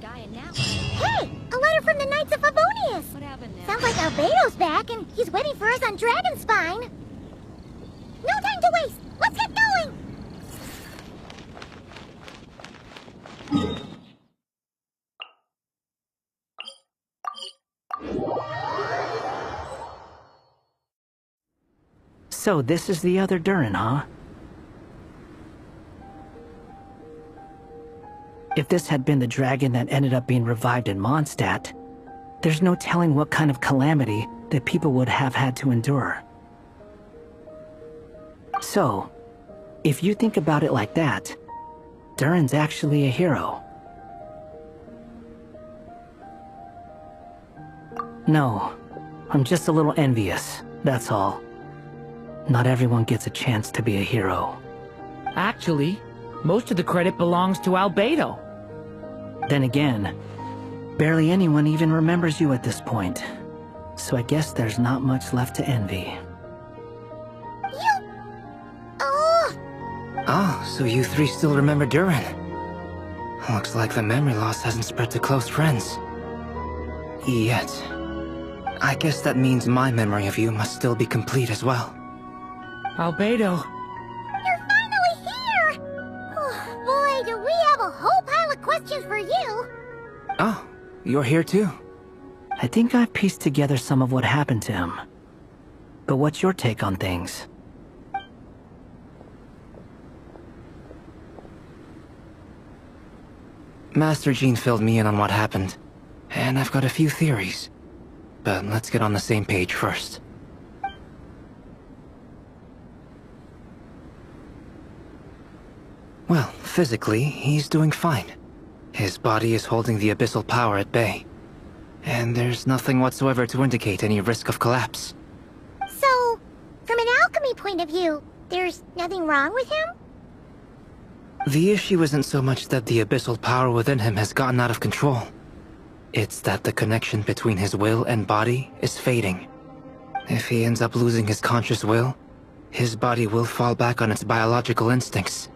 Hey! A letter from the Knights of Favonius! What happened now? Sounds like Albedo's back, and he's waiting for us on Dragonspine. No time to waste! Let's get going! So this is the other Durin, huh? If this had been the dragon that ended up being revived in Mondstadt, there's no telling what kind of calamity that people would have had to endure. So, if you think about it like that, Durin's actually a hero. No, I'm just a little envious, that's all. Not everyone gets a chance to be a hero. Actually, most of the credit belongs to Albedo. Then again, barely anyone even remembers you at this point. So I guess there's not much left to envy. Oh, so you three still remember Durin. Looks like the memory loss hasn't spread to close friends. Yet. I guess that means my memory of you must still be complete as well. Albedo. You're finally here! Oh, boy, do we have a whole pile of questions for you! Oh, you're here too? I think I've pieced together some of what happened to him. But what's your take on things? Master Jean filled me in on what happened, and I've got a few theories. But let's get on the same page first. Well, physically, he's doing fine. His body is holding the abyssal power at bay. And there's nothing whatsoever to indicate any risk of collapse. So, from an alchemy point of view, there's nothing wrong with him? The issue isn't so much that the abyssal power within him has gotten out of control. It's that the connection between his will and body is fading. If he ends up losing his conscious will, his body will fall back on its biological instincts.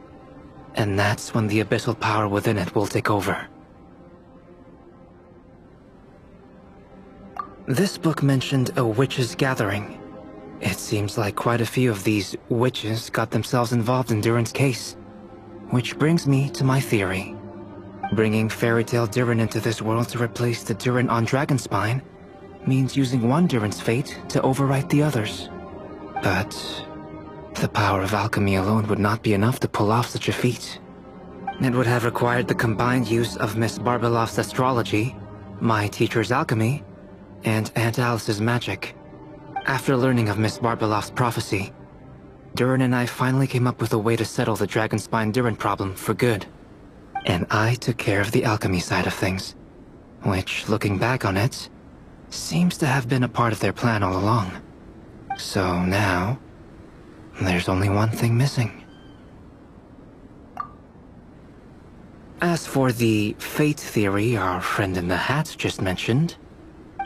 And that's when the abyssal power within it will take over. This book mentioned a witches' gathering. It seems like quite a few of these witches got themselves involved in Durin's case. Which brings me to my theory. Bringing Fairy Tale Durin into this world to replace the Durin on Dragonspine means using one Durin's fate to overwrite the others. But the power of alchemy alone would not be enough to pull off such a feat. It would have required the combined use of Miss Barbeloff's astrology, my teacher's alchemy, and Aunt Alice's magic. After learning of Miss Barbeloff's prophecy, Durin and I finally came up with a way to settle the Dragonspine Durin problem for good. And I took care of the alchemy side of things, which, looking back on it, seems to have been a part of their plan all along. So now, there's only one thing missing. As for the fate theory our friend in the hat just mentioned,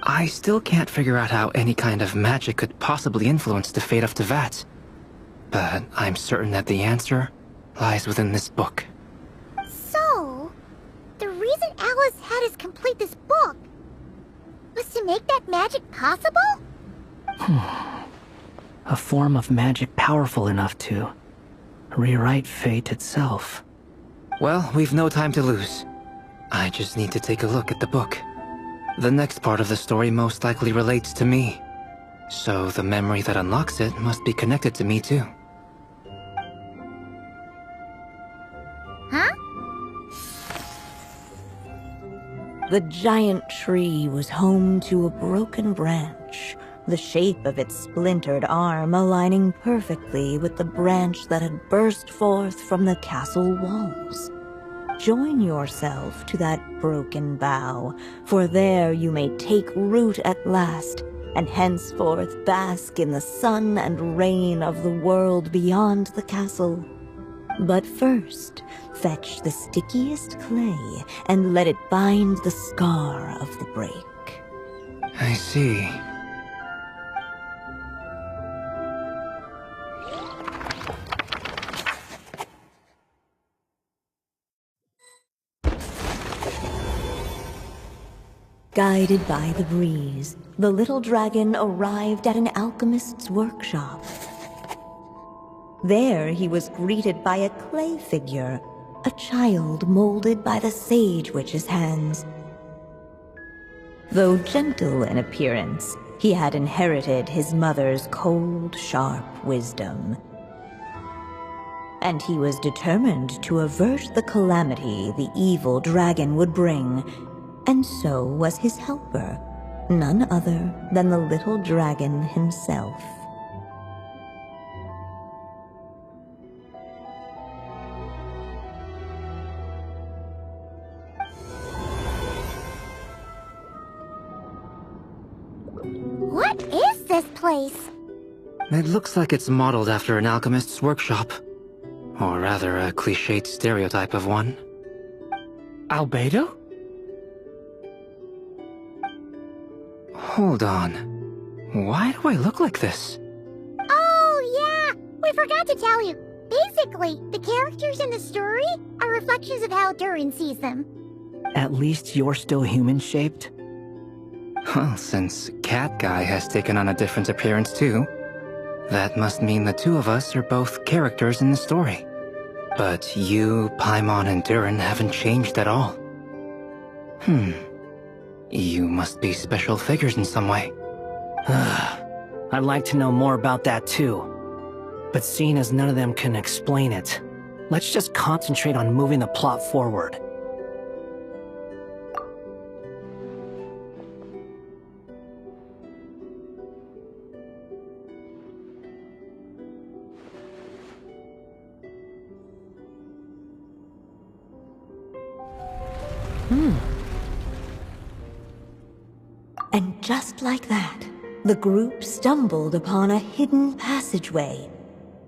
I still can't figure out how any kind of magic could possibly influence the fate of Tevat. But I'm certain that the answer lies within this book. So, the reason Alice had us complete this book was to make that magic possible? A form of magic powerful enough to rewrite fate itself. Well, we've no time to lose. I just need to take a look at the book. The next part of the story most likely relates to me. So the memory that unlocks it must be connected to me too. Huh? The giant tree was home to a broken branch, the shape of its splintered arm aligning perfectly with the branch that had burst forth from the castle walls. Join yourself to that broken bough, for there you may take root at last, and henceforth bask in the sun and rain of the world beyond the castle. But first, fetch the stickiest clay and let it bind the scar of the break. I see. Guided by the breeze, the little dragon arrived at an alchemist's workshop. There he was greeted by a clay figure, a child molded by the Sage Witch's hands. Though gentle in appearance, he had inherited his mother's cold, sharp wisdom. And he was determined to avert the calamity the evil dragon would bring, and so was his helper, none other than the little dragon himself. What is this place? It looks like it's modeled after an alchemist's workshop. Or rather, a cliched stereotype of one. Albedo? Hold on. Why do I look like this? Oh, yeah! We forgot to tell you. Basically, the characters in the story are reflections of how Durin sees them. At least you're still human-shaped? Well, since Cat Guy has taken on a different appearance too, that must mean the two of us are both characters in the story. But you, Paimon, and Durin haven't changed at all. You must be special figures in some way. I'd like to know more about that too. But seeing as none of them can explain it, let's just concentrate on moving the plot forward. And just like that, the group stumbled upon a hidden passageway.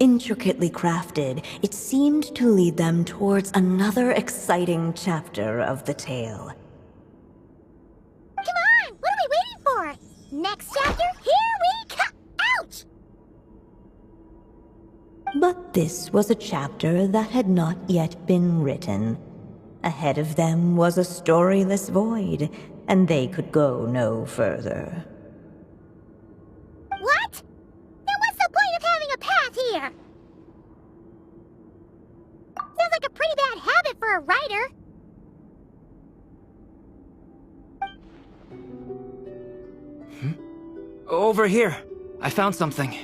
Intricately crafted, it seemed to lead them towards another exciting chapter of the tale. Come on! What are we waiting for? Next chapter, here we come! Ouch! But this was a chapter that had not yet been written. Ahead of them was a storyless void, and they could go no further. What? Then what's the point of having a path here? Sounds like a pretty bad habit for a writer. Over here. I found something.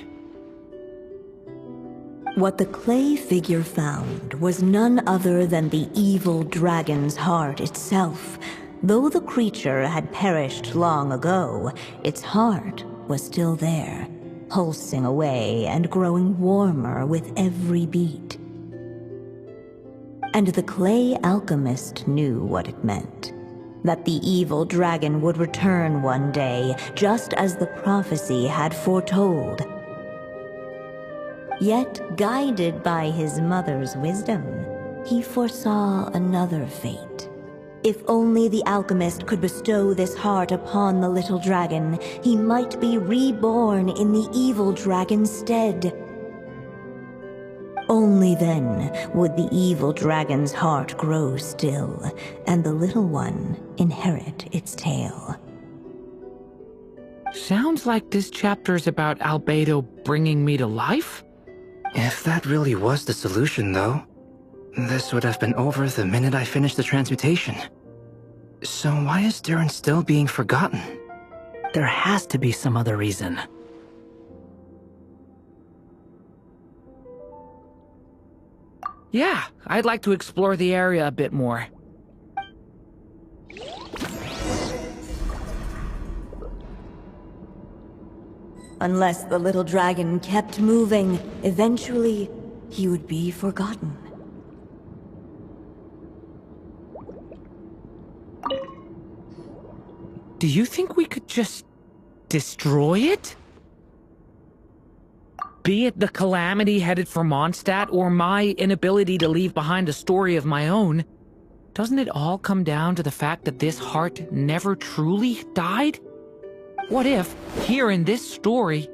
What the clay figure found was none other than the evil dragon's heart itself. Though the creature had perished long ago, its heart was still there, pulsing away and growing warmer with every beat. And the clay alchemist knew what it meant. That the evil dragon would return one day, just as the prophecy had foretold. Yet, guided by his mother's wisdom, he foresaw another fate. If only the alchemist could bestow this heart upon the little dragon, he might be reborn in the evil dragon's stead. Only then would the evil dragon's heart grow still, and the little one inherit its tale. Sounds like this chapter's about Albedo bringing me to life? If that really was the solution, though, this would have been over the minute I finished the transmutation. So why is Durin still being forgotten? There has to be some other reason. Yeah, I'd like to explore the area a bit more. Unless the little dragon kept moving, eventually he would be forgotten. Do you think we could just destroy it? Be it the calamity headed for Mondstadt or my inability to leave behind a story of my own, doesn't it all come down to the fact that this heart never truly died? What if, here in this story,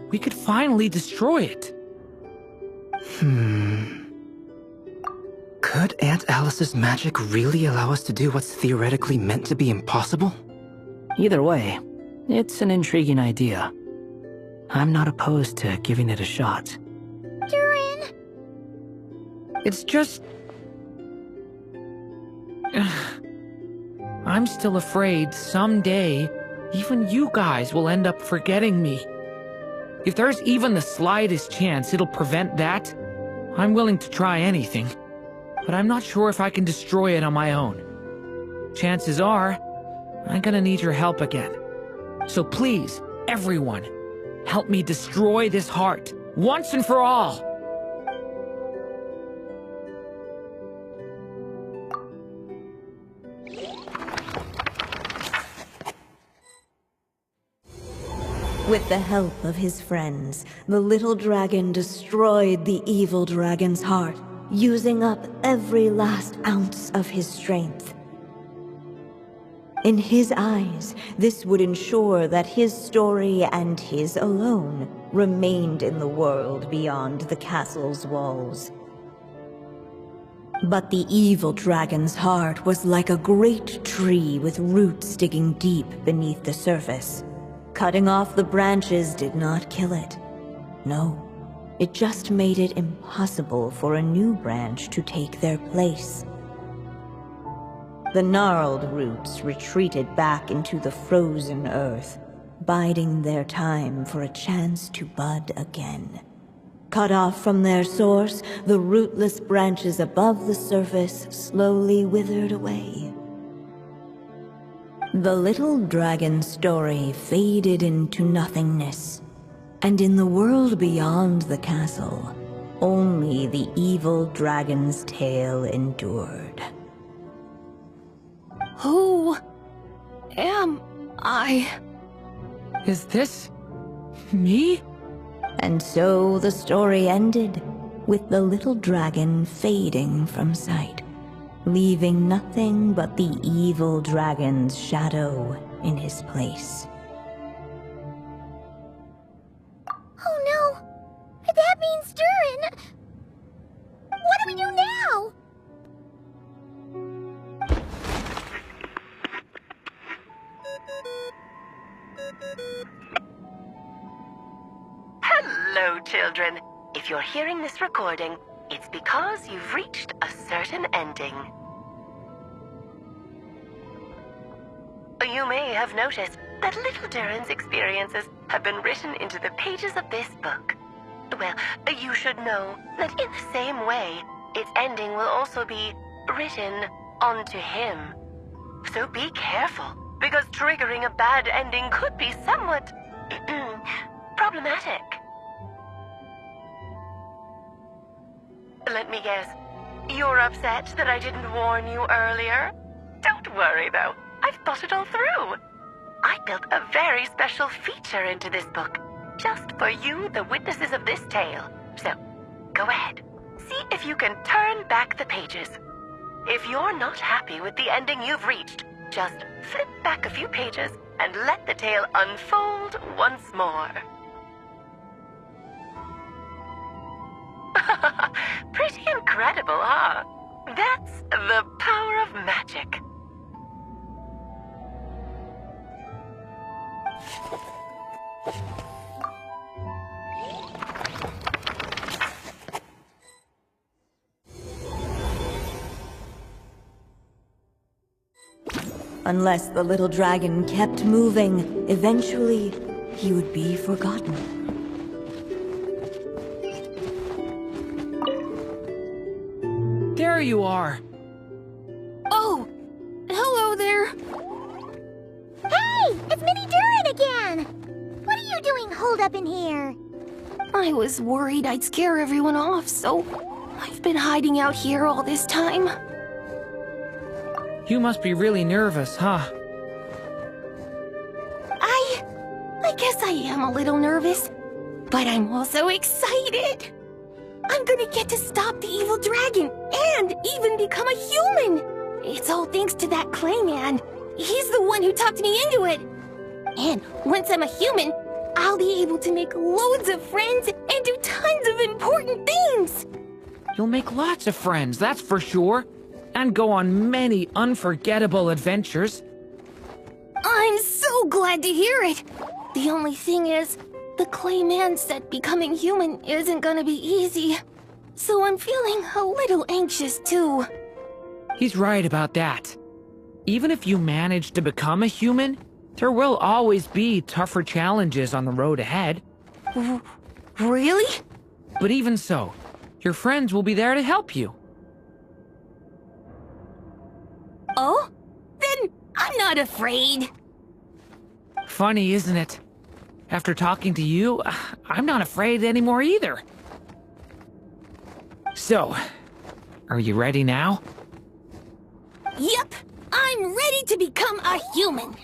we could finally destroy it? Could Aunt Alice's magic really allow us to do what's theoretically meant to be impossible? Either way, it's an intriguing idea. I'm not opposed to giving it a shot. Durin! It's just... I'm still afraid someday, even you guys will end up forgetting me. If there's even the slightest chance it'll prevent that, I'm willing to try anything. But I'm not sure if I can destroy it on my own. Chances are, I'm gonna need your help again. So please, everyone, help me destroy this heart, once and for all! With the help of his friends, the little dragon destroyed the evil dragon's heart, using up every last ounce of his strength. In his eyes, this would ensure that his story and his alone remained in the world beyond the castle's walls. But the evil dragon's heart was like a great tree with roots digging deep beneath the surface. Cutting off the branches did not kill it. No, it just made it impossible for a new branch to take their place. The gnarled roots retreated back into the frozen earth, biding their time for a chance to bud again. Cut off from their source, the rootless branches above the surface slowly withered away. The little dragon's story faded into nothingness, and in the world beyond the castle, only the evil dragon's tale endured. Who am I? Is this... me? And so the story ended, with the little dragon fading from sight, leaving nothing but the evil dragon's shadow in his place. Oh no! That means Durin! What do we do now? Hello, children. If you're hearing this recording, it's because you've reached a certain ending. You may have noticed that little Durin's experiences have been written into the pages of this book. Well, you should know that in the same way, its ending will also be written onto him. So be careful, because triggering a bad ending could be somewhat problematic. Let me guess, you're upset that I didn't warn you earlier? Don't worry though, I've thought it all through. I built a very special feature into this book, just for you, the witnesses of this tale. So, go ahead, see if you can turn back the pages. If you're not happy with the ending you've reached, just flip back a few pages and let the tale unfold once more. Pretty incredible, huh? That's the power of magic. Unless the little dragon kept moving, eventually he would be forgotten. There you are. Oh, hello there. Hey! It's Mini Durin again! What are you doing holed up in here? I was worried I'd scare everyone off, so I've been hiding out here all this time. You must be really nervous, huh? I guess I am a little nervous, but I'm also excited. I'm gonna get to stop the evil dragon and even become a human. It's all thanks to that clay man. He's the one who talked me into it. And once I'm a human, I'll be able to make loads of friends and do tons of important things. You'll make lots of friends, that's for sure. And go on many unforgettable adventures. I'm so glad to hear it. The only thing is, the clay man said becoming human isn't gonna be easy. So I'm feeling a little anxious too. He's right about that. Even if you manage to become a human, there will always be tougher challenges on the road ahead. Really? But even so, your friends will be there to help you. Oh? Then I'm not afraid. Funny, isn't it? After talking to you, I'm not afraid anymore either. So, are you ready now? Yep, I'm ready to become a human.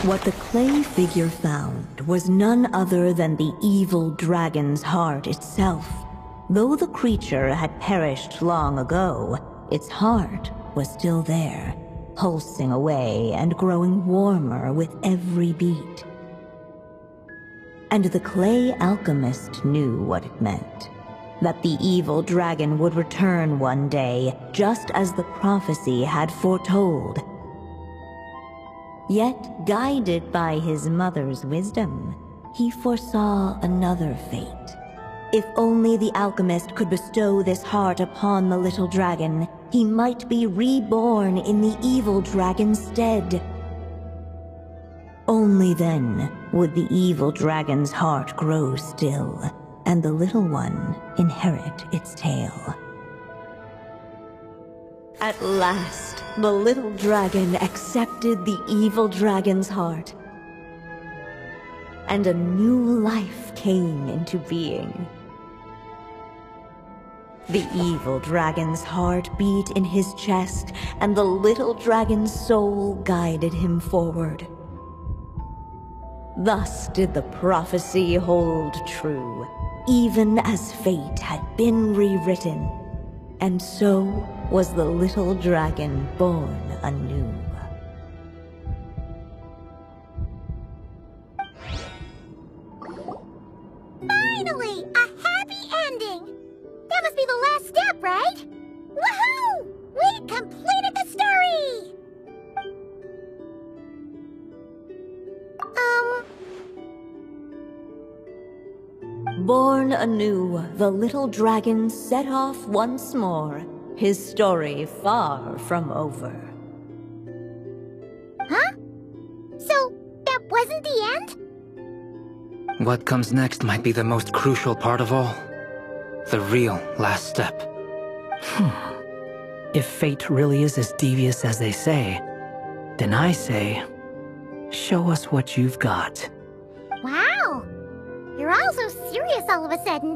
What the clay figure found was none other than the evil dragon's heart itself. Though the creature had perished long ago, its heart was still there, pulsing away and growing warmer with every beat. And the clay alchemist knew what it meant. That the evil dragon would return one day, just as the prophecy had foretold. Yet, guided by his mother's wisdom, he foresaw another fate. If only the alchemist could bestow this heart upon the little dragon, he might be reborn in the evil dragon's stead. Only then would the evil dragon's heart grow still, and the little one inherit its tale. At last, the little dragon accepted the evil dragon's heart, and a new life came into being. The evil dragon's heart beat in his chest, and the little dragon's soul guided him forward. Thus did the prophecy hold true, even as fate had been rewritten. And so was the little dragon born anew. Finally! A happy ending! That must be the last step, right? Woohoo! We completed the story! Born anew, the little dragon set off once more, his story far from over. Huh? So, that wasn't the end? What comes next might be the most crucial part of all. The real last step. If fate really is as devious as they say, then I say, show us what you've got. Wow! You're all so serious all of a sudden.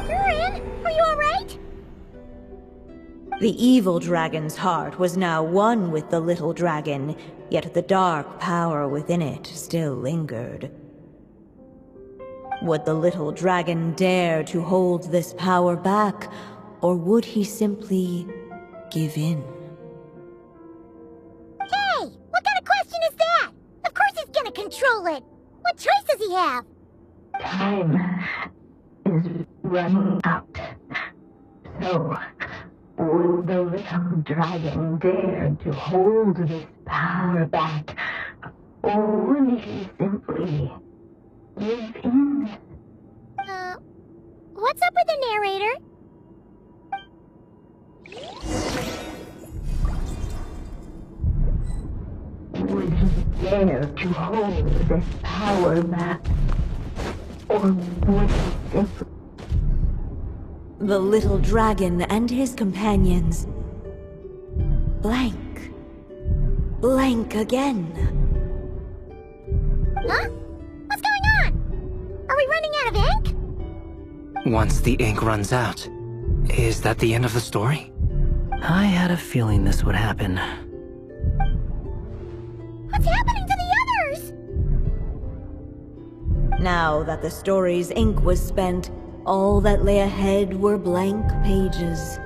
Durin, are you alright? The evil dragon's heart was now one with the little dragon, yet the dark power within it still lingered. Would the little dragon dare to hold this power back, or would he simply give in? Hey! What kind of question is that? Of course he's gonna control it! What choice does he have? Time is running out. So, would the little dragon dare to hold this power back? Or would he simply give in? What's up with the narrator? Would he dare to hold this power back? Or would he simply... The little dragon and his companions blank. Blank again. Huh? What's going on? Are we running out of ink? Once the ink runs out, is that the end of the story? I had a feeling this would happen. What's happening to the others? Now that the story's ink was spent, all that lay ahead were blank pages.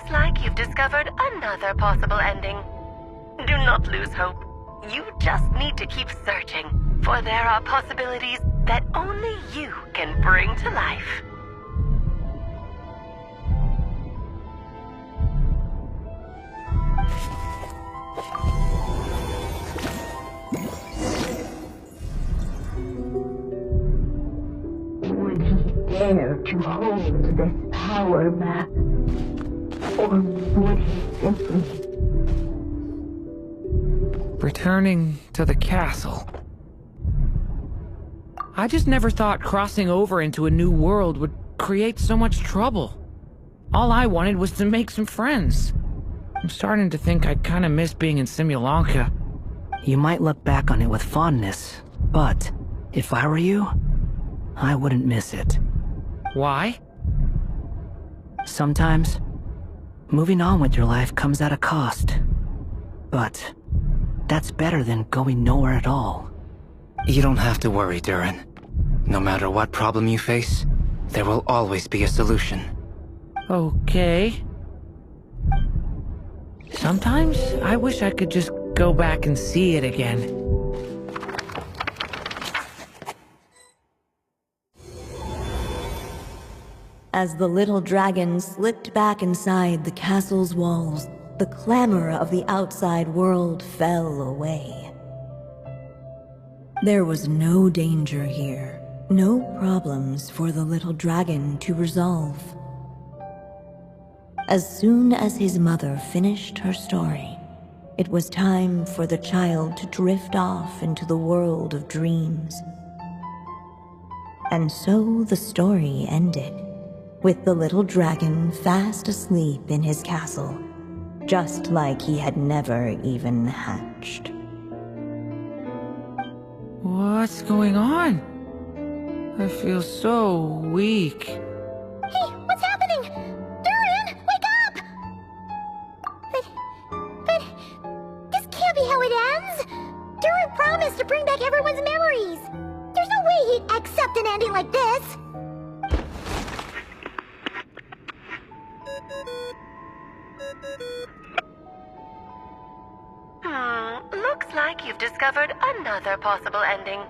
Looks like you've discovered another possible ending. Do not lose hope. You just need to keep searching, for there are possibilities that only you can bring to life. Would he dare to hold this power map? Or would he simply... Returning to the castle. I just never thought crossing over into a new world would create so much trouble. All I wanted was to make some friends. I'm starting to think I kinda miss being in Simulanka. You might look back on it with fondness, but if I were you, I wouldn't miss it. Why? Sometimes, moving on with your life comes at a cost. But that's better than going nowhere at all. You don't have to worry, Durin. No matter what problem you face, there will always be a solution. Okay. Sometimes I wish I could just go back and see it again. As the little dragon slipped back inside the castle's walls, the clamor of the outside world fell away. There was no danger here, no problems for the little dragon to resolve. As soon as his mother finished her story, it was time for the child to drift off into the world of dreams. And so the story ended, with the little dragon fast asleep in his castle, just like he had never even hatched. What's going on? I feel so weak. Hey, what's happening? Durin, wake up! But this can't be how it ends. Durin promised to bring back everyone's memories. There's no way he'd accept an ending like this. Looks like you've discovered another possible ending.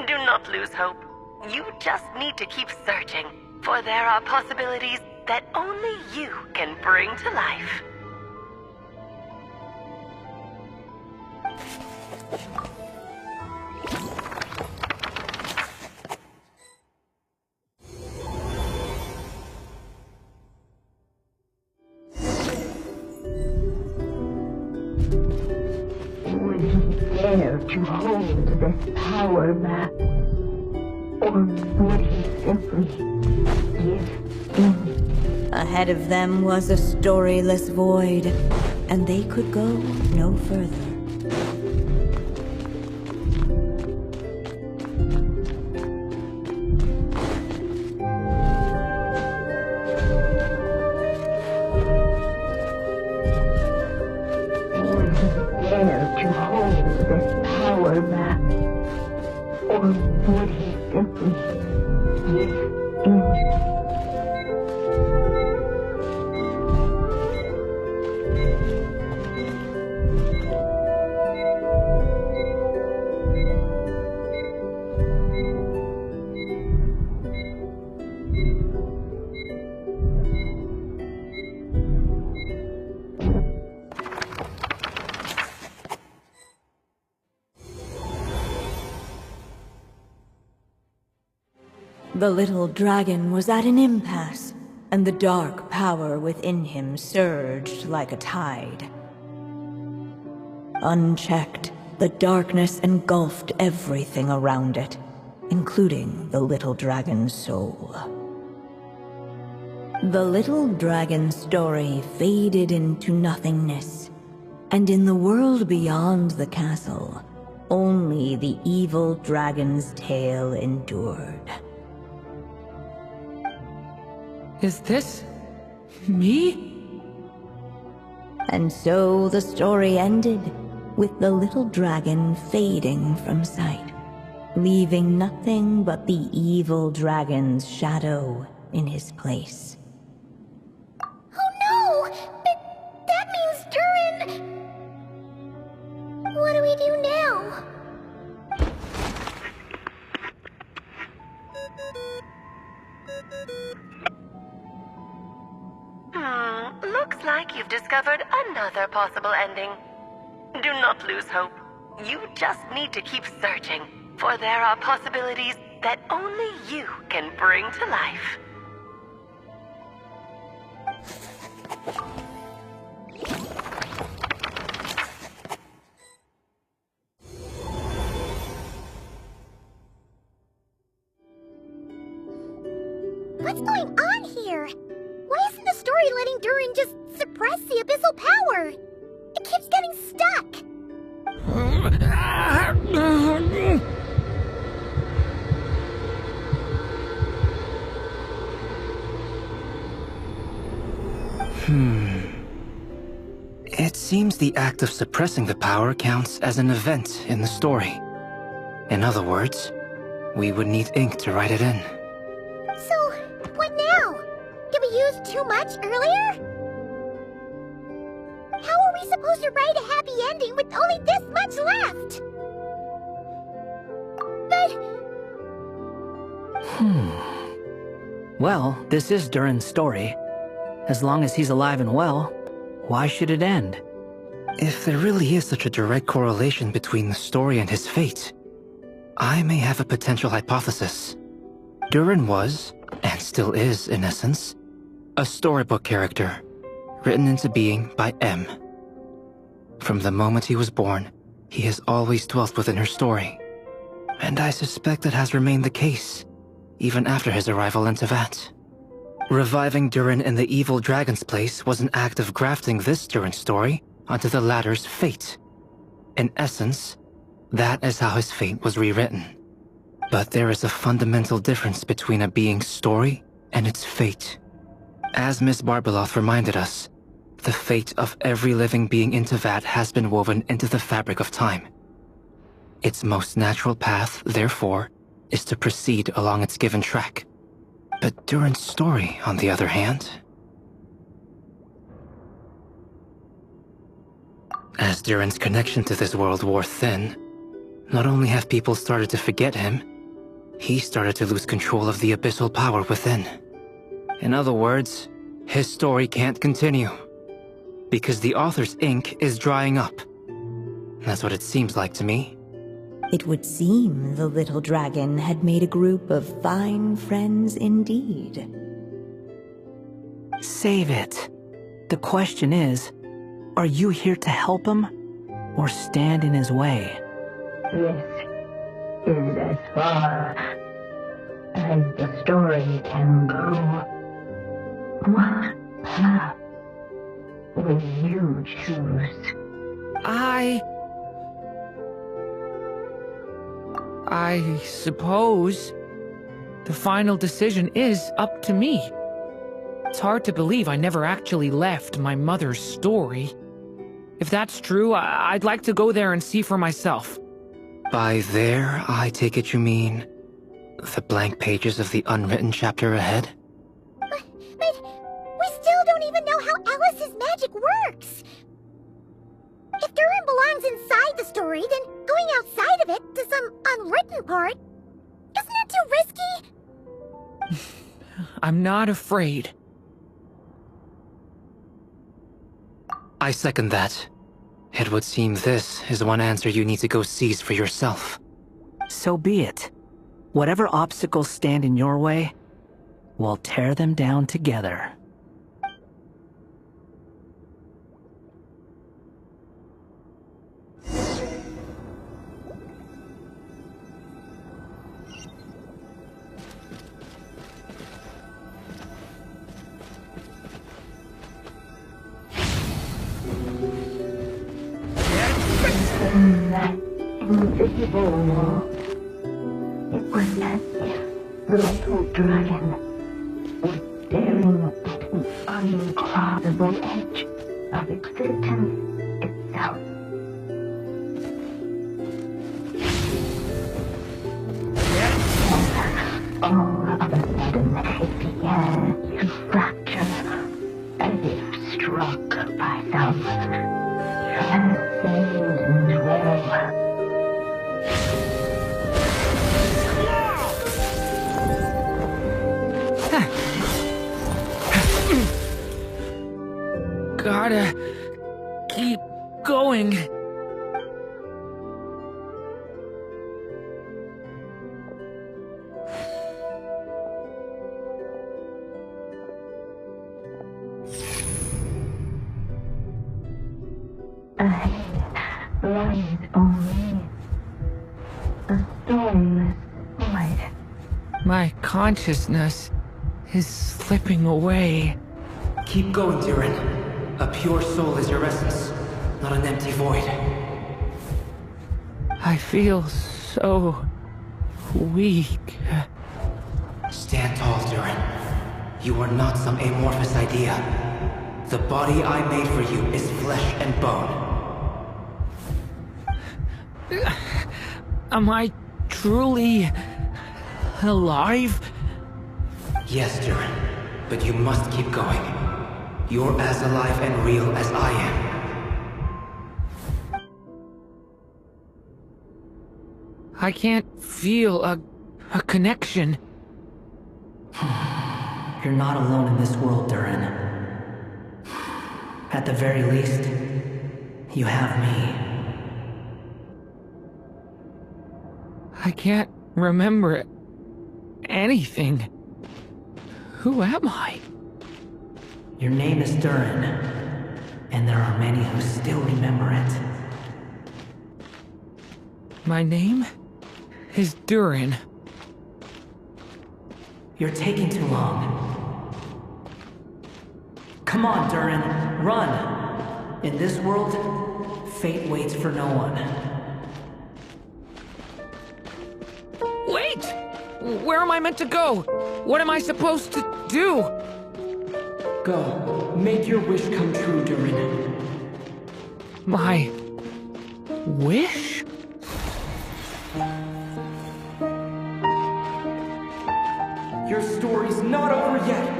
Do not lose hope. You just need to keep searching, for there are possibilities that only you can bring to life. Would he dare to hold this power map? Or would he simply give in? Ahead of them was a storyless void, and they could go no further. Would he dare to hold this power map? Or would he simply give in? The little dragon was at an impasse, and the dark power within him surged like a tide. Unchecked, the darkness engulfed everything around it, including the little dragon's soul. The little dragon's story faded into nothingness, and in the world beyond the castle, only the evil dragon's tale endured. Is this... me? And so the story ended, with the little dragon fading from sight, leaving nothing but the evil dragon's shadow in his place. Oh no! Looks like you've discovered another possible ending. Do not lose hope. You just need to keep searching, for there are possibilities that only you can bring to life. What's going on here? Why isn't the story letting Durin just suppress the abyssal power? It keeps getting stuck. It seems the act of suppressing the power counts as an event in the story. In other words, we would need ink to write it in. So, what now? Did we use too much earlier? How are we supposed to write a happy ending with only this much left? But... Well, this is Durin's story. As long as he's alive and well, why should it end? If there really is such a direct correlation between the story and his fate, I may have a potential hypothesis. Durin was, and still is in essence, a storybook character, written into being by M. From the moment he was born, he has always dwelt within her story. And I suspect it has remained the case, even after his arrival in Tevat. Reviving Durin in the evil dragon's place was an act of grafting this Durin story onto the latter's fate. In essence, that is how his fate was rewritten. But there is a fundamental difference between a being's story and its fate. As Miss Barbeloth reminded us, the fate of every living being in Tevat has been woven into the fabric of time. Its most natural path, therefore, is to proceed along its given track. But Durin's story, on the other hand... As Durin's connection to this world wore thin, not only have people started to forget him, he started to lose control of the abyssal power within. In other words, his story can't continue. Because the author's ink is drying up. That's what it seems like to me. It would seem the little dragon had made a group of fine friends indeed. Save it. The question is, are you here to help him, or stand in his way? This is as far as the story can go. What path will you choose? I suppose the final decision is up to me. It's hard to believe I never actually left my mother's story. If that's true, I'd like to go there and see for myself. By there, I take it you mean the blank pages of the unwritten chapter ahead? But we still don't even know how Alice's magic works. If Durin belongs inside the story, then going outside of it to some unwritten part, isn't it too risky? I'm not afraid. I second that. It would seem this is one answer you need to go seize for yourself. So be it. Whatever obstacles stand in your way, we'll tear them down together. That invisible wall. It was as if the little dragon was staring at an uncrossable edge of existence itself. All of a sudden, it began to fracture, as if struck by some transcendent will. gotta keep going. Ahead lies only a stormless void. My consciousness is slipping away. Keep going, Durin. A pure soul is your essence, not an empty void. I feel so weak. Stand tall, Durin. You are not some amorphous idea. The body I made for you is flesh and bone. Am I truly alive? Yes, Durin, but you must keep going. You're as alive and real as I am. I can't feel a connection. You're not alone in this world, Durin. At the very least, you have me. I can't remember anything. Who am I? Your name is Durin, and there are many who still remember it. My name is Durin. You're taking too long. Come on, Durin, run! In this world, fate waits for no one. Wait! Where am I meant to go? What am I supposed to do? Go, make your wish come true, Durin. My wish? Your story's not over yet!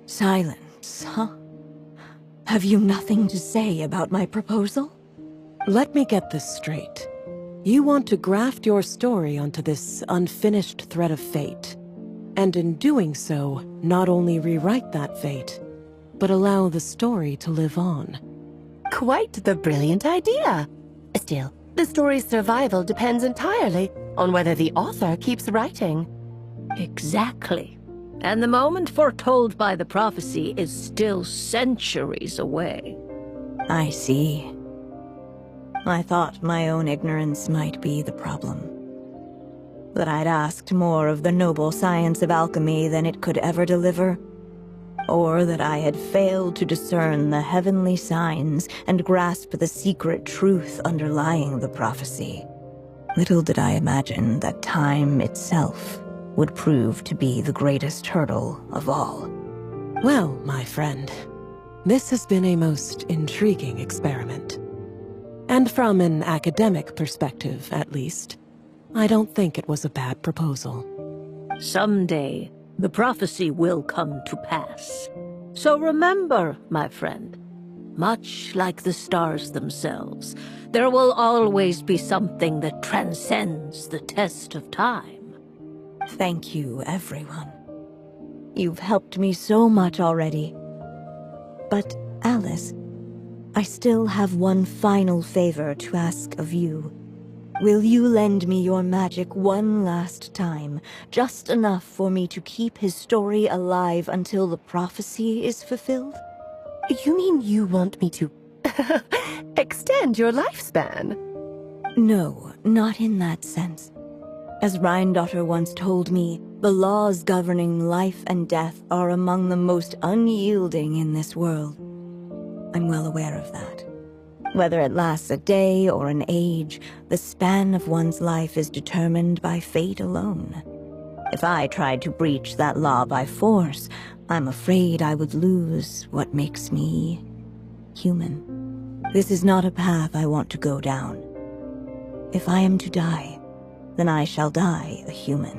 Silence, huh? Have you nothing to say about my proposal? Let me get this straight. You want to graft your story onto this unfinished thread of fate, and in doing so, not only rewrite that fate, but allow the story to live on. Quite the brilliant idea. Still, the story's survival depends entirely on whether the author keeps writing. Exactly. And the moment foretold by the prophecy is still centuries away. I see. I thought my own ignorance might be the problem. That I'd asked more of the noble science of alchemy than it could ever deliver. Or that I had failed to discern the heavenly signs and grasp the secret truth underlying the prophecy. Little did I imagine that time itself would prove to be the greatest hurdle of all. Well, my friend, this has been a most intriguing experiment. And from an academic perspective, at least, I don't think it was a bad proposal. Someday, the prophecy will come to pass. So remember, my friend, much like the stars themselves, there will always be something that transcends the test of time. Thank you, everyone. You've helped me so much already. But, Alice, I still have one final favor to ask of you. Will you lend me your magic one last time, just enough for me to keep his story alive until the prophecy is fulfilled? You mean you want me to extend your lifespan? No, not in that sense. As Rheindotter once told me, the laws governing life and death are among the most unyielding in this world. I'm well aware of that. Whether it lasts a day or an age, the span of one's life is determined by fate alone. If I tried to breach that law by force, I'm afraid I would lose what makes me human. This is not a path I want to go down. If I am to die, then I shall die a human.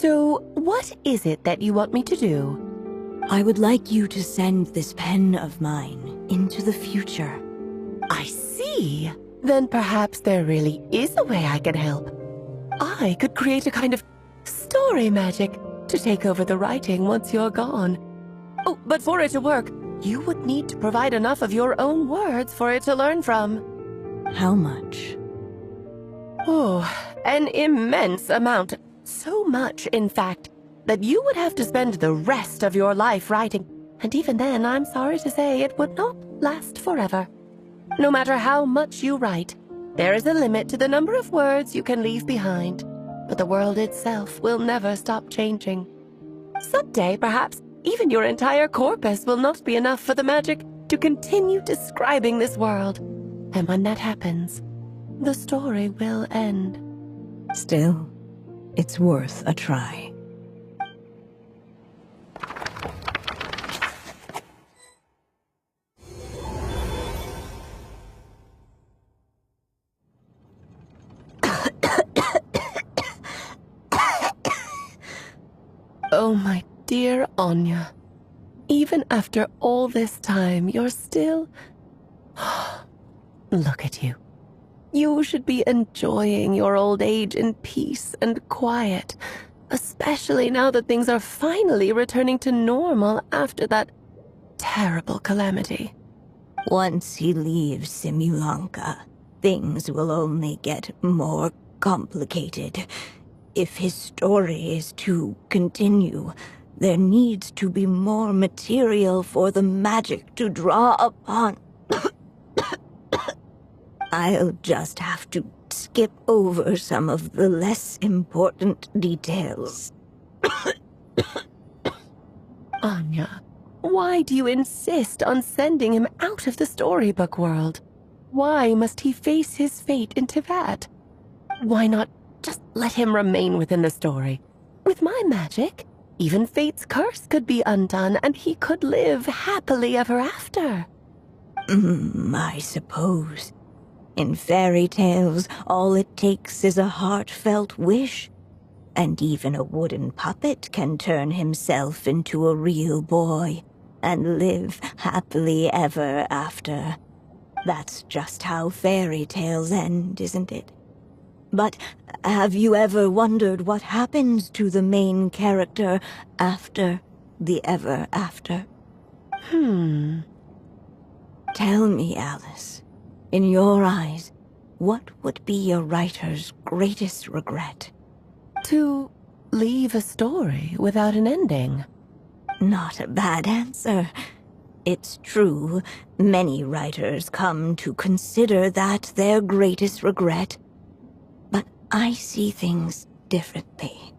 So, what is it that you want me to do? I would like you to send this pen of mine into the future. I see. Then perhaps there really is a way I can help. I could create a kind of story magic to take over the writing once you're gone. Oh, but for it to work, you would need to provide enough of your own words for it to learn from. How much? Oh, an immense amount. So much, in fact, that you would have to spend the rest of your life writing. And even then, I'm sorry to say, it would not last forever. No matter how much you write, there is a limit to the number of words you can leave behind. But the world itself will never stop changing. Someday, perhaps, even your entire corpus will not be enough for the magic to continue describing this world. And when that happens, the story will end. Still, it's worth a try. Oh, my dear Anya. Even after all this time, you're still... Look at you. You should be enjoying your old age in peace and quiet, especially now that things are finally returning to normal after that terrible calamity. Once he leaves Simulanka, things will only get more complicated. If his story is to continue, there needs to be more material for the magic to draw upon. I'll just have to skip over some of the less important details. Anya, why do you insist on sending him out of the storybook world? Why must he face his fate into that? Why not just let him remain within the story? With my magic, even fate's curse could be undone and he could live happily ever after. I suppose. In fairy tales, all it takes is a heartfelt wish. And even a wooden puppet can turn himself into a real boy and live happily ever after. That's just how fairy tales end, isn't it? But have you ever wondered what happens to the main character after the ever after? Tell me, Alice, in your eyes, what would be a writer's greatest regret? To leave a story without an ending. Not a bad answer. It's true, many writers come to consider that their greatest regret. But I see things differently.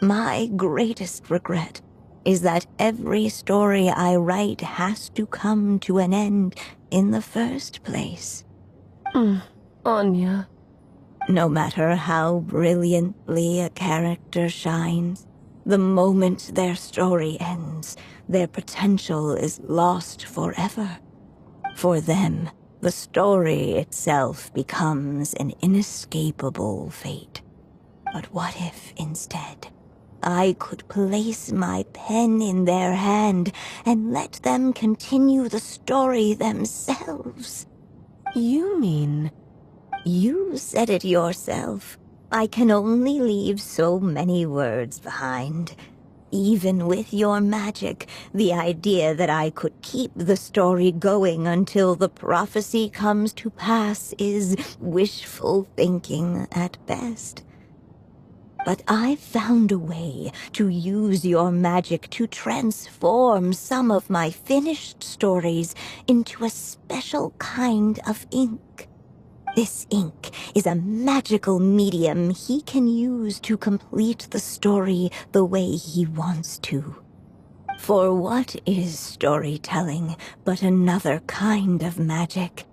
My greatest regret is that every story I write has to come to an end in the first place. Anya. No matter how brilliantly a character shines, the moment their story ends, their potential is lost forever. For them, the story itself becomes an inescapable fate. But what if, instead, I could place my pen in their hand and let them continue the story themselves? You mean... You said it yourself. I can only leave so many words behind. Even with your magic, the idea that I could keep the story going until the prophecy comes to pass is wishful thinking at best. But I've found a way to use your magic to transform some of my finished stories into a special kind of ink. This ink is a magical medium he can use to complete the story the way he wants to. For what is storytelling but another kind of magic?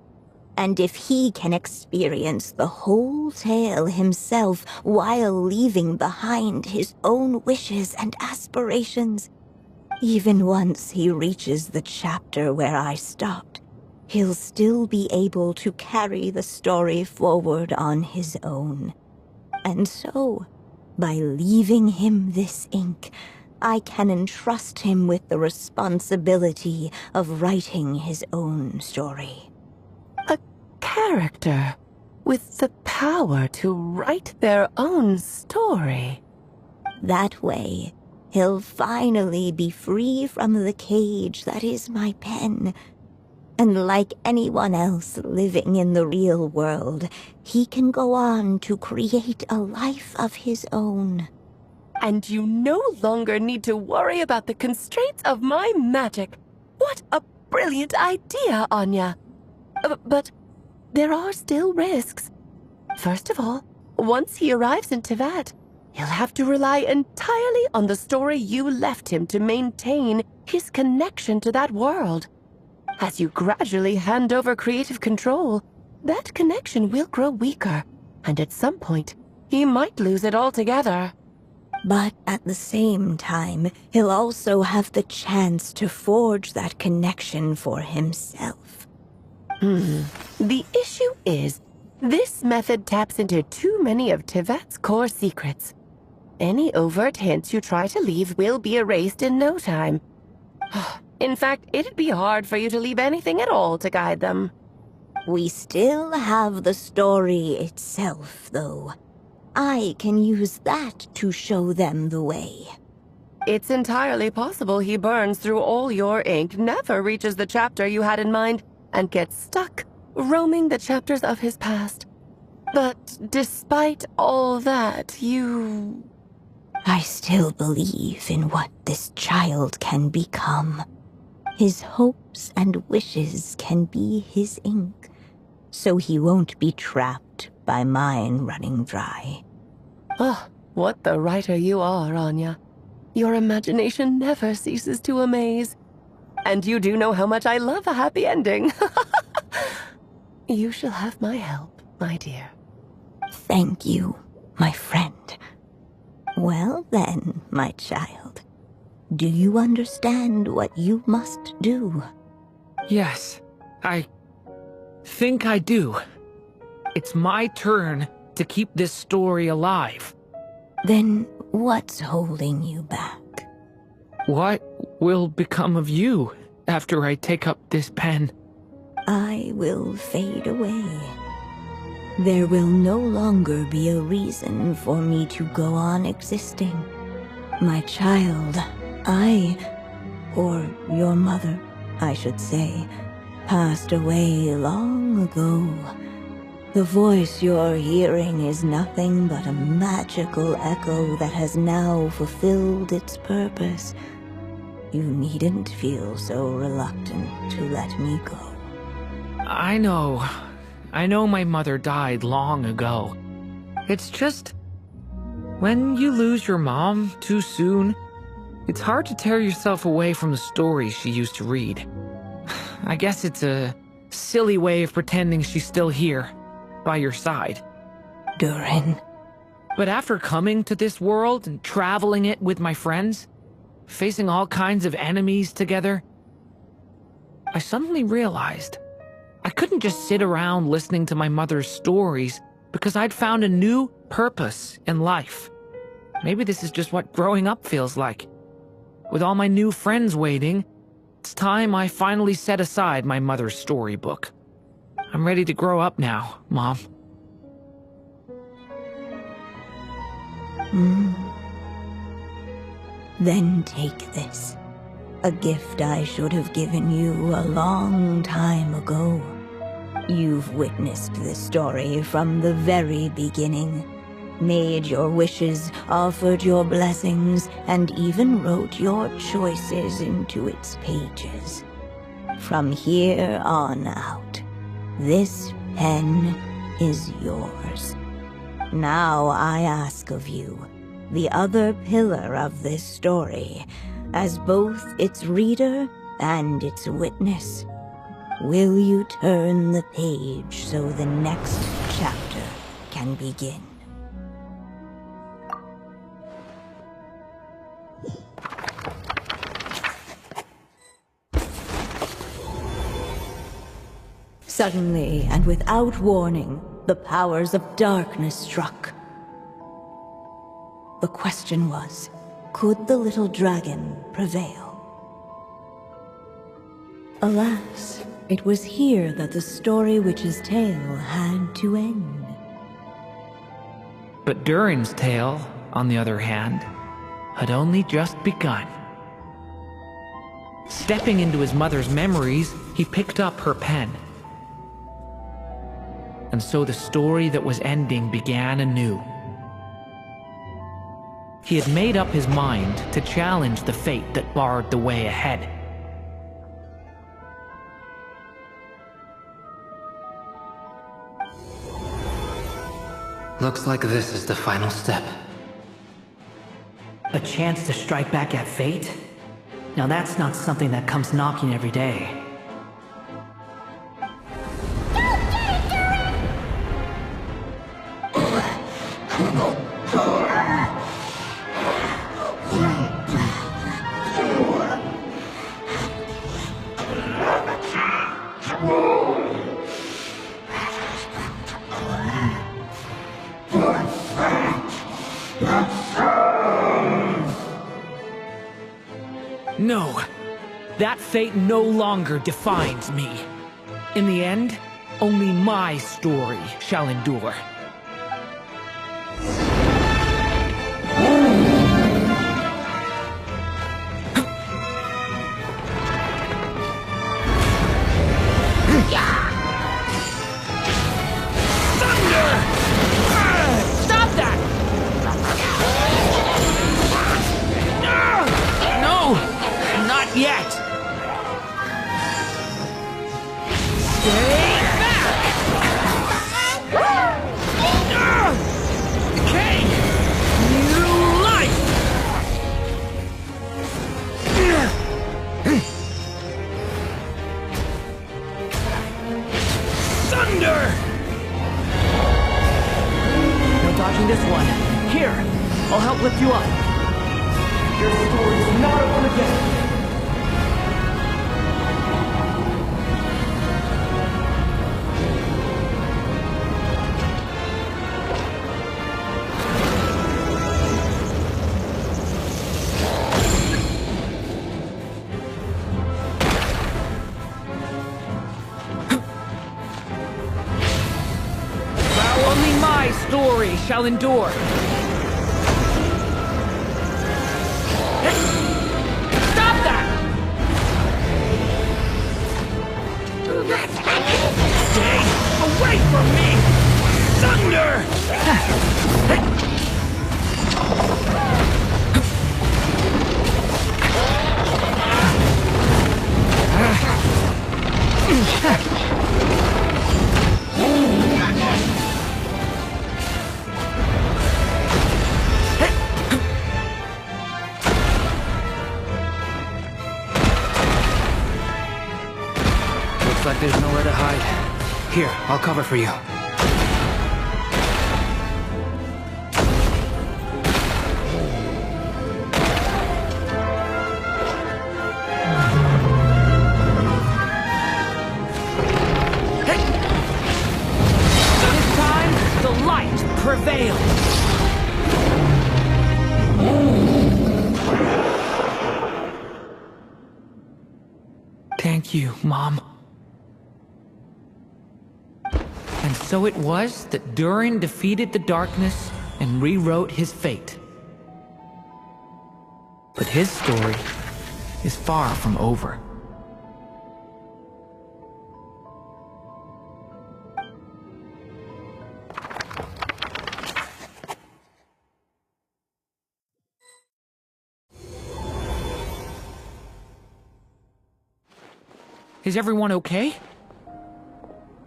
And if he can experience the whole tale himself while leaving behind his own wishes and aspirations, even once he reaches the chapter where I stopped, he'll still be able to carry the story forward on his own. And so, By leaving him this ink, I can entrust him with the responsibility of writing his own story. A character with the power to write their own story. That way, he'll finally be free from the cage that is my pen. And like anyone else living in the real world, he can go on to create a life of his own. And you no longer need to worry about the constraints of my magic. What a brilliant idea, Anya. But there are still risks. First of all, once he arrives in Teyvat, he'll have to rely entirely on the story you left him to maintain his connection to that world. As you gradually hand over creative control, that connection will grow weaker, and at some point, he might lose it altogether. But at the same time, he'll also have the chance to forge that connection for himself. The issue is, this method taps into too many of Teyvat's core secrets. Any overt hints you try to leave will be erased in no time. In fact, it'd be hard for you to leave anything at all to guide them. We still have the story itself, though. I can use that to show them the way. It's entirely possible he burns through all your ink, never reaches the chapter you had in mind, and gets stuck, roaming the chapters of his past. But despite all that, I still believe in what this child can become. His hopes and wishes can be his ink, so he won't be trapped by mine running dry. Oh, what the writer you are, Anya. Your imagination never ceases to amaze. And you do know how much I love a happy ending. You shall have my help, my dear. Thank you, my friend. Well then, my child. Do you understand what you must do? Yes, I think I do. It's my turn to keep this story alive. Then what's holding you back? What will become of you after I take up this pen? I will fade away. There will no longer be a reason for me to go on existing. My child, or your mother, I should say, passed away long ago. The voice you're hearing is nothing but a magical echo that has now fulfilled its purpose. You needn't feel so reluctant to let me go. I know my mother died long ago. It's just, when you lose your mom too soon, it's hard to tear yourself away from the stories she used to read. I guess it's a silly way of pretending she's still here, by your side. Durin. But after coming to this world and traveling it with my friends, facing all kinds of enemies together, I suddenly realized I couldn't just sit around listening to my mother's stories because I'd found a new purpose in life. Maybe this is just what growing up feels like. With all my new friends waiting, it's time I finally set aside my mother's storybook. I'm ready to grow up now, Mom. Then take this. A gift I should have given you a long time ago. You've witnessed this story from the very beginning. Made your wishes, offered your blessings, and even wrote your choices into its pages. From here on out, this pen is yours. Now I ask of you, the other pillar of this story, as both its reader and its witness, will you turn the page so the next chapter can begin? Suddenly, and without warning, the powers of darkness struck. The question was, could the little dragon prevail? Alas, it was here that the story witch's tale had to end. But Durin's tale, on the other hand, had only just begun. Stepping into his mother's memories, he picked up her pen. And so the story that was ending began anew. He had made up his mind to challenge the fate that barred the way ahead. Looks like this is the final step. A chance to strike back at fate? Now that's not something that comes knocking every day. No, that fate no longer defines me. In the end, only my story shall endure. Yet! Stay back! Okay! New life! Thunder! No dodging this one. Here, I'll help lift you up. Your story's not over yet. Story shall endure. Stop that! Stay away from me! Thunder! Looks like there's nowhere to hide. Here, I'll cover for you. This time, the light prevails. Thank you, Mom. And so it was that Durin defeated the darkness and rewrote his fate. But his story is far from over. Is everyone okay?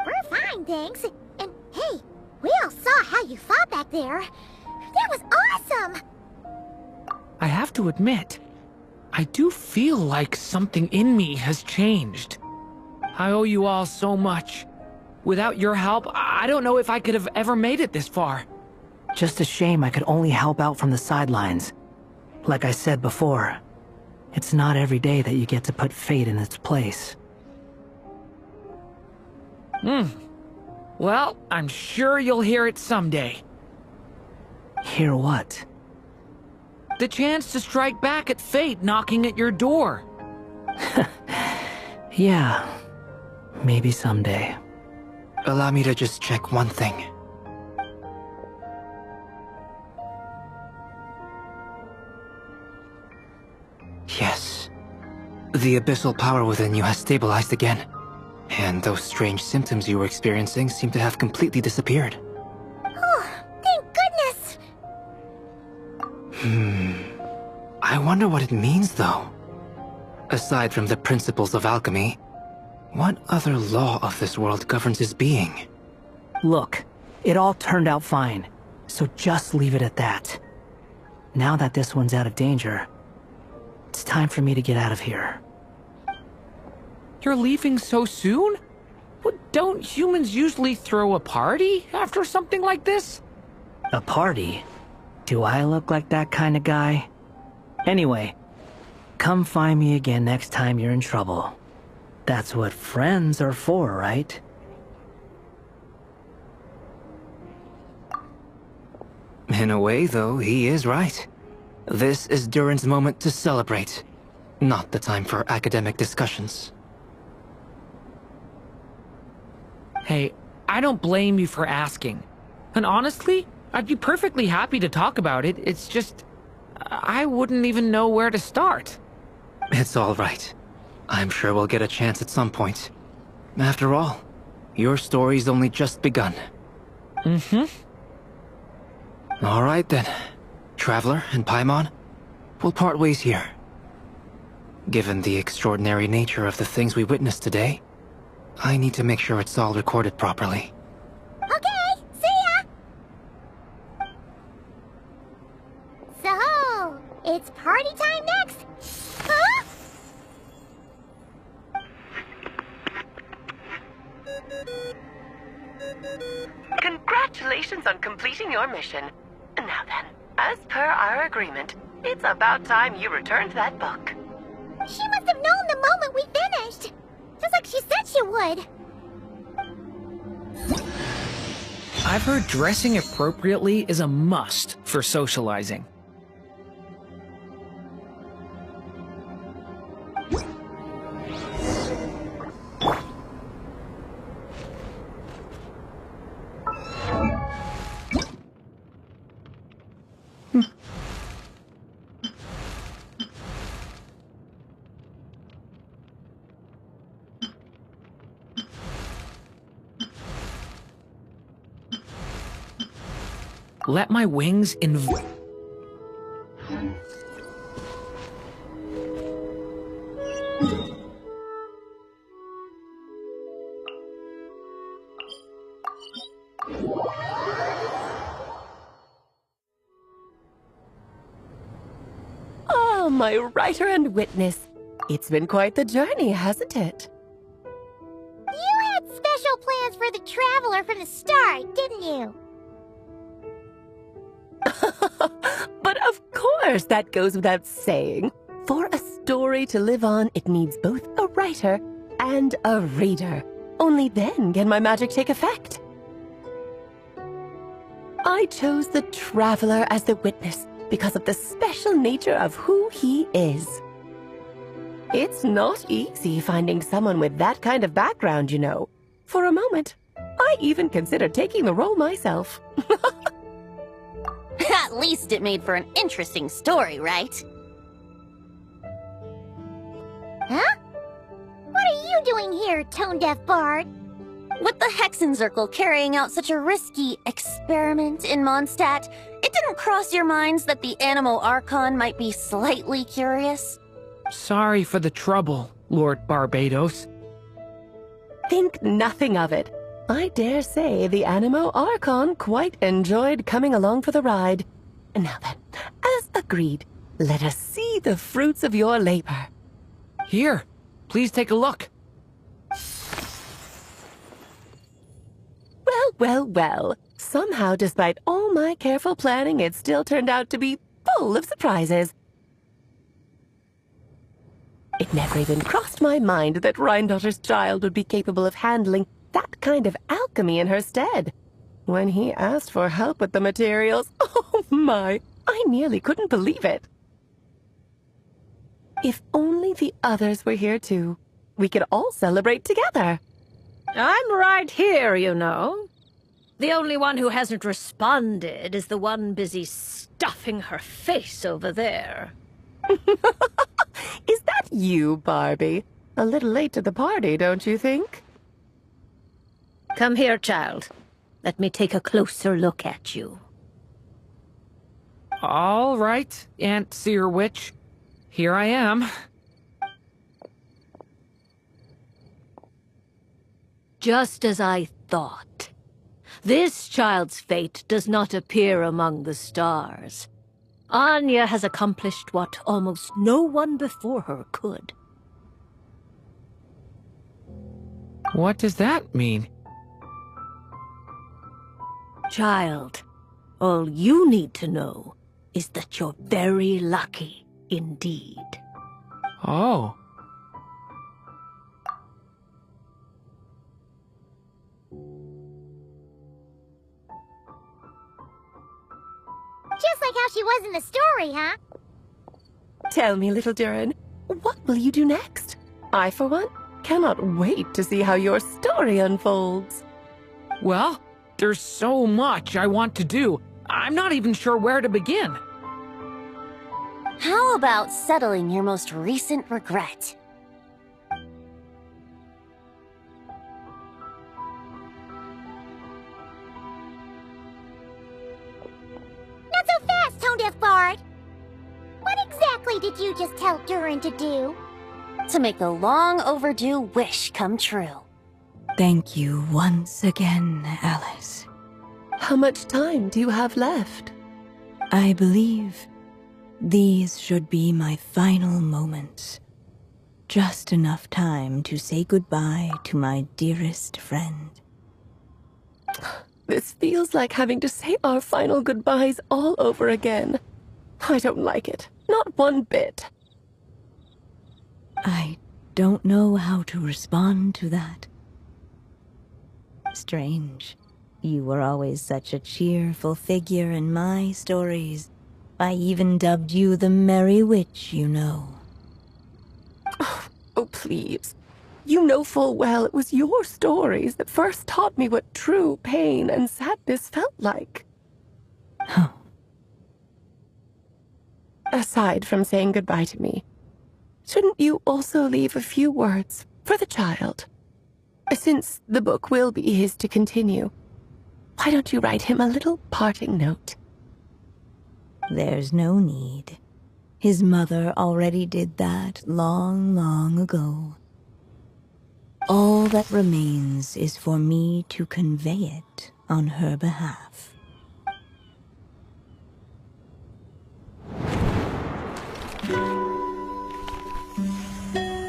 We're fine, thanks. And hey, we all saw how you fought back there. That was awesome! I have to admit, I do feel like something in me has changed. I owe you all so much. Without your help, I don't know if I could have ever made it this far. Just a shame I could only help out from the sidelines. Like I said before, it's not every day that you get to put fate in its place. Well, I'm sure you'll hear it someday. Hear what? The chance to strike back at fate knocking at your door. Yeah, maybe someday. Allow me to just check one thing. Yes. The abyssal power within you has stabilized again. And those strange symptoms you were experiencing seem to have completely disappeared. Oh, thank goodness! I wonder what it means, though. Aside from the principles of alchemy, what other law of this world governs his being? Look, it all turned out fine, so just leave it at that. Now that this one's out of danger, it's time for me to get out of here. You're leaving so soon? Don't humans usually throw a party after something like this? A party? Do I look like that kind of guy? Anyway, come find me again next time you're in trouble. That's what friends are for, right? In a way, though, he is right. This is Durin's moment to celebrate, not the time for academic discussions. Hey, I don't blame you for asking. And honestly, I'd be perfectly happy to talk about it. It's just, I wouldn't even know where to start. It's all right. I'm sure we'll get a chance at some point. After all, your story's only just begun. All right then. Traveler and Paimon, we'll part ways here. Given the extraordinary nature of the things we witnessed today, I need to make sure it's all recorded properly. Okay, see ya! So, it's party time next? Huh? Congratulations on completing your mission. Now then, as per our agreement, it's about time you returned that book. She must have known the moment we finished. Just like she said she would. I've heard dressing appropriately is a must for socializing. Let my wings Oh, my writer and witness. It's been quite the journey, hasn't it? You had special plans for the Traveler from the start, didn't you? But of course, that goes without saying. For a story to live on, it needs both a writer and a reader. Only then can my magic take effect. I chose the Traveler as the witness because of the special nature of who he is. It's not easy finding someone with that kind of background, you know. For a moment, I even considered taking the role myself. At least it made for an interesting story, right? Huh? What are you doing here, tone-deaf bard? With the Hexenzirkel carrying out such a risky experiment in Mondstadt, it didn't cross your minds that the Animo Archon might be slightly curious? Sorry for the trouble, Lord Barbados. Think nothing of it. I dare say the Animo Archon quite enjoyed coming along for the ride. Now then, as agreed, let us see the fruits of your labor. Here, please take a look. Well, well, well. Somehow, despite all my careful planning, it still turned out to be full of surprises. It never even crossed my mind that Rhindotter's child would be capable of handling that kind of alchemy in her stead. When he asked for help with the materials, oh my, I nearly couldn't believe it. If only the others were here too. We could all celebrate together. I'm right here, you know. The only one who hasn't responded is the one busy stuffing her face over there. Is that you, Barbie? A little late to the party, don't you think? Come here, child. Let me take a closer look at you. All right, Aunt Seer Witch. Here I am. Just as I thought. This child's fate does not appear among the stars. Anya has accomplished what almost no one before her could. What does that mean? Child, all you need to know is that you're very lucky indeed. Oh. Just like how she was in the story, huh? Tell me, little Durin, what will you do next? I, for one, cannot wait to see how your story unfolds. Well, there's so much I want to do. I'm not even sure where to begin. How about settling your most recent regret? Not so fast, tone-deaf bard! What exactly did you just tell Durin to do? To make a long overdue wish come true. Thank you once again, Alice. How much time do you have left? I believe these should be my final moments. Just enough time to say goodbye to my dearest friend. This feels like having to say our final goodbyes all over again. I don't like it. Not one bit. I don't know how to respond to that. Strange. You were always such a cheerful figure in my stories. I even dubbed you the Merry Witch, you know. Oh, please. You know full well it was your stories that first taught me what true pain and sadness felt like. Oh. Aside from saying goodbye to me, shouldn't you also leave a few words for the child? Since the book will be his to continue, why don't you write him a little parting note? There's no need. His mother already did that long, long ago. All that remains is for me to convey it on her behalf.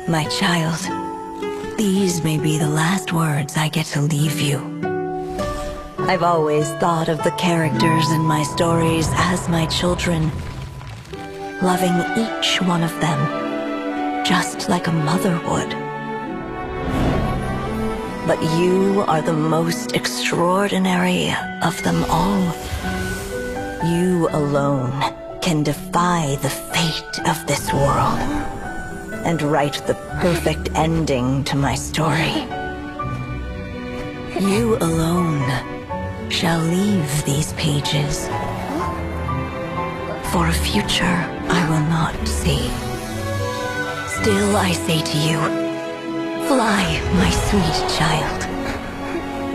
My child, these may be the last words I get to leave you. I've always thought of the characters in my stories as my children, loving each one of them, just like a mother would. But you are the most extraordinary of them all. You alone can defy the fate of this world and write the perfect ending to my story. You alone shall leave these pages for a future I will not see. Still I say to you, fly, my sweet child.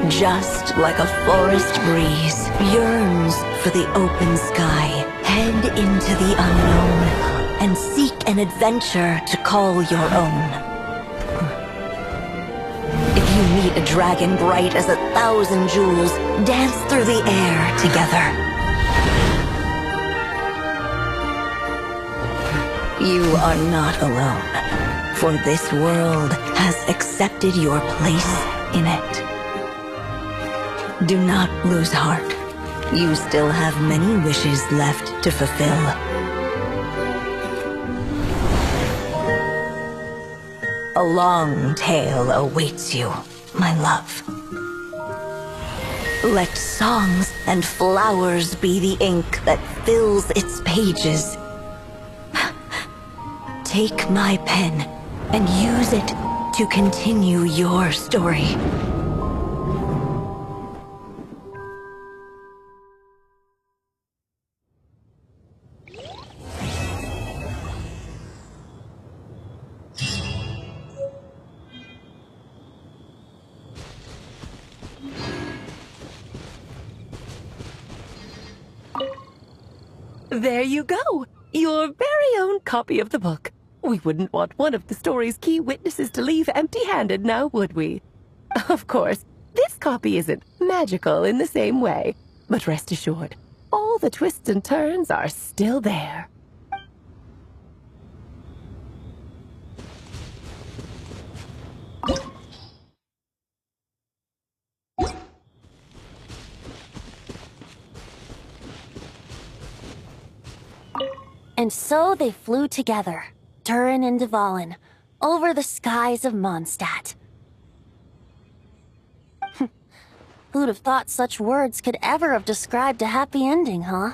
Just like a forest breeze yearns for the open sky, head into the unknown and seek an adventure to call your own. If you meet a dragon bright as 1,000 jewels, dance through the air together. You are not alone, for this world has accepted your place in it. Do not lose heart. You still have many wishes left to fulfill. A long tale awaits you, my love. Let songs and flowers be the ink that fills its pages. Take my pen and use it to continue your story. There you go! Your very own copy of the book. We wouldn't want one of the story's key witnesses to leave empty-handed now, would we? Of course, this copy isn't magical in the same way, but rest assured, all the twists and turns are still there. And so they flew together, Durin and Dvalin, over the skies of Mondstadt. Who'd have thought such words could ever have described a happy ending, huh?